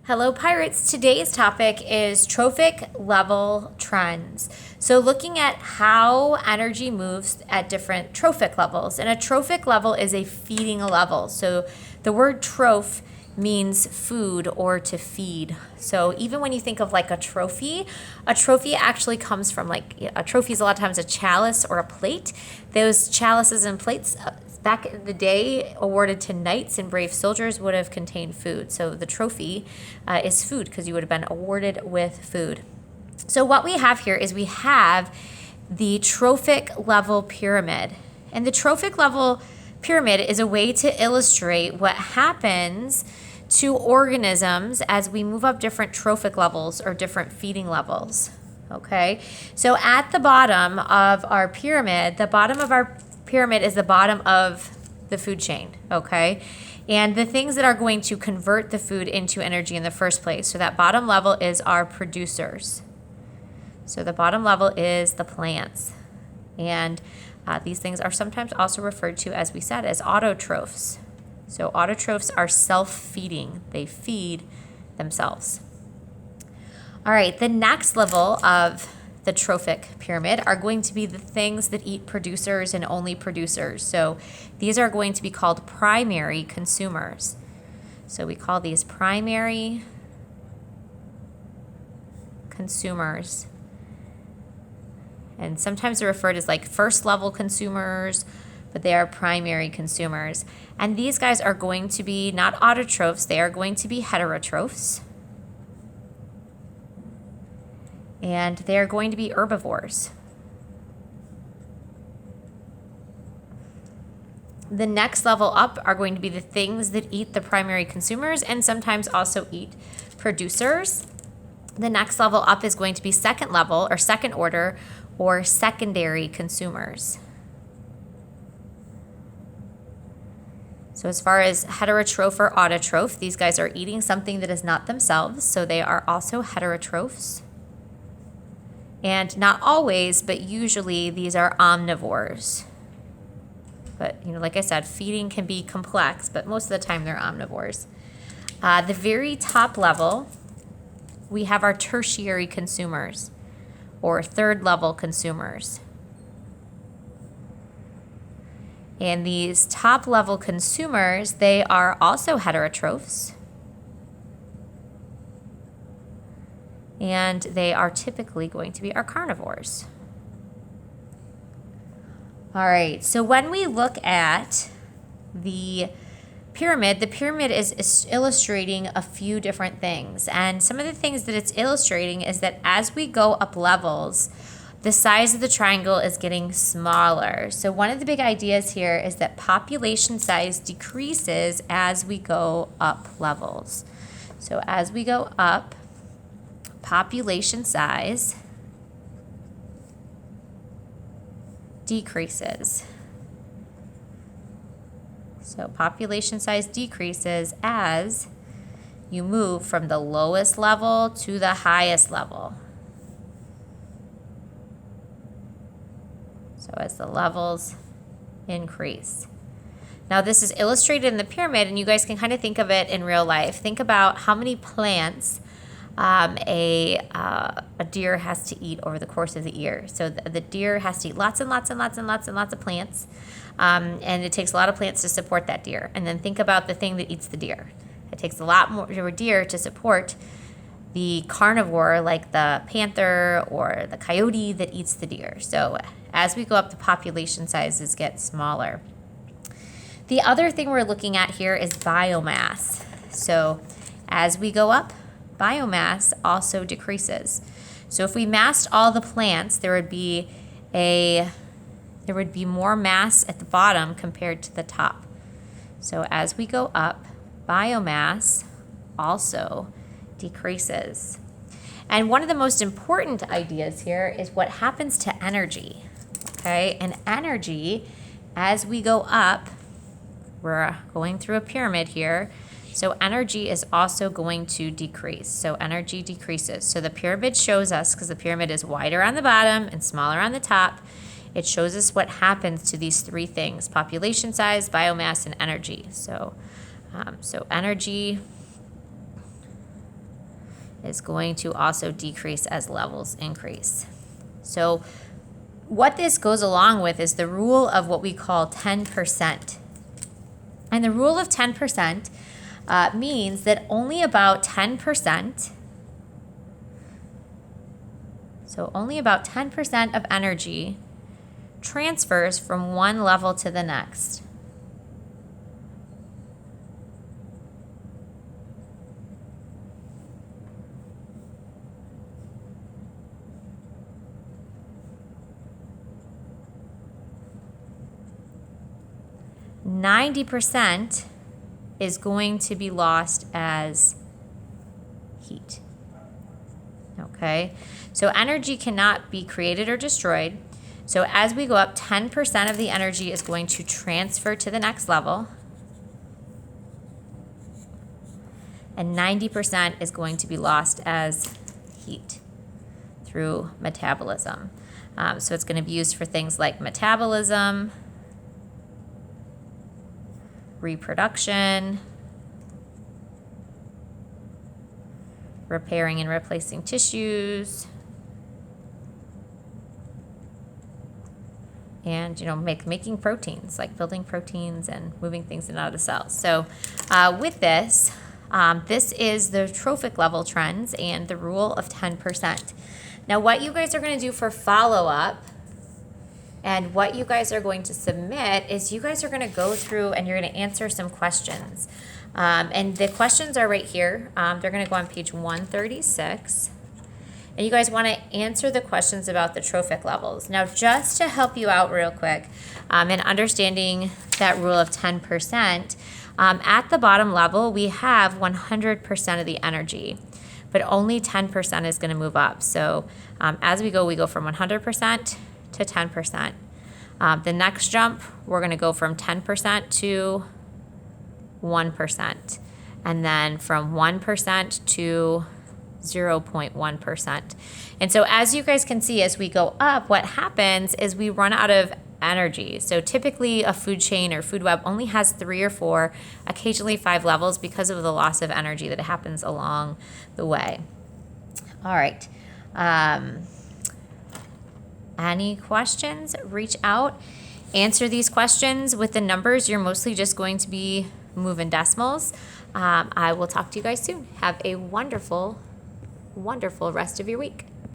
Hello, Pirates. Today's topic is trophic level trends. So, looking at how energy moves at different trophic levels. And a trophic level is a feeding level. So, the word troph means food or to feed. So, even when you think of like a trophy actually comes from a trophy is a lot of times a chalice or a plate. Those chalices and plates back in the day awarded to knights and brave soldiers would have contained food. So the trophy is food because you would have been awarded with food. So what we have here is we have the trophic level pyramid. And the trophic level pyramid is a way to illustrate what happens to organisms as we move up different trophic levels or different feeding levels. Okay, so at the bottom of our pyramid, the bottom of our pyramid is the bottom of the food chain, okay? And the things that are going to convert the food into energy in the first place. So that bottom level is our producers. So the bottom level is the plants. And these things are sometimes also referred to, as we said, as autotrophs. So autotrophs are self-feeding. They feed themselves. All right, the next level of the trophic pyramid are going to be the things that eat producers and only producers. So these are going to be called primary consumers. So we call these primary consumers. And sometimes they're referred as like first level consumers, but they are primary consumers. And these guys are going to be not autotrophs, they are going to be heterotrophs. And they're going to be herbivores. The next level up are going to be the things that eat the primary consumers and sometimes also eat producers. The next level up is going to be second level or second order or secondary consumers. So as far as heterotroph or autotroph, these guys are eating something that is not themselves, so they are also heterotrophs. And not always, but usually these are omnivores. But, like I said, feeding can be complex, but most of the time they're omnivores. The very top level, we have our tertiary consumers or third level consumers. And these top level consumers, they are also heterotrophs. And they are typically going to be our carnivores. All right, so when we look at the pyramid is illustrating a few different things. And some of the things that it's illustrating is that as we go up levels, the size of the triangle is getting smaller. So one of the big ideas here is that population size decreases as we go up levels. So as we go up, population size decreases. So population size decreases as you move from the lowest level to the highest level. So as the levels increase. Now this is illustrated in the pyramid, and you guys can kind of think of it in real life. Think about how many plants a deer has to eat over the course of the year. So the deer has to eat lots and lots and lots and lots and lots of plants, and it takes a lot of plants to support that deer. And then think about the thing that eats the deer. It takes a lot more deer to support the carnivore like the panther or the coyote that eats the deer. So as we go up, the population sizes get smaller. The other thing we're looking at here is biomass. So as we go up, biomass also decreases. So if we massed all the plants, there would be more mass at the bottom compared to the top. So as we go up, biomass also decreases. And one of the most important ideas here is what happens to energy. Okay, and energy, as we go up, we're going through a pyramid here. So energy is also going to decrease. So energy decreases. So the pyramid shows us, because the pyramid is wider on the bottom and smaller on the top, it shows us what happens to these three things: population size, biomass, and energy. So energy is going to also decrease as levels increase. So what this goes along with is the rule of what we call 10%. And the rule of 10% means that only about 10%, so only about 10% of energy transfers from one level to the next. %90 is going to be lost as heat. Okay, so energy cannot be created or destroyed. So as we go up, 10% of the energy is going to transfer to the next level, and 90% is going to be lost as heat through metabolism. So it's going to be used for things like metabolism, reproduction, repairing and replacing tissues, and making proteins, like building proteins and moving things in and out of the cells. So with this, this is the trophic level trends and the rule of 10%. Now what you guys are going to do for follow-up and what you guys are going to submit is you guys are going to go through and you're going to answer some questions. And the questions are right here. They're going to go on page 136. And you guys want to answer the questions about the trophic levels. Now, just to help you out real quick in understanding that rule of 10%, at the bottom level, we have 100% of the energy, but only 10% is going to move up. So as we go from 100% to 10%. The next jump, we're going to go from 10% to 1%, and then from 1% to 0.1%. And so as you guys can see, as we go up, what happens is we run out of energy. So typically a food chain or food web only has 3 or 4, occasionally 5 levels because of the loss of energy that happens along the way. All right. Any questions? Reach out. Answer these questions with the numbers. You're mostly just going to be moving decimals. I will talk to you guys soon. Have a wonderful, wonderful rest of your week.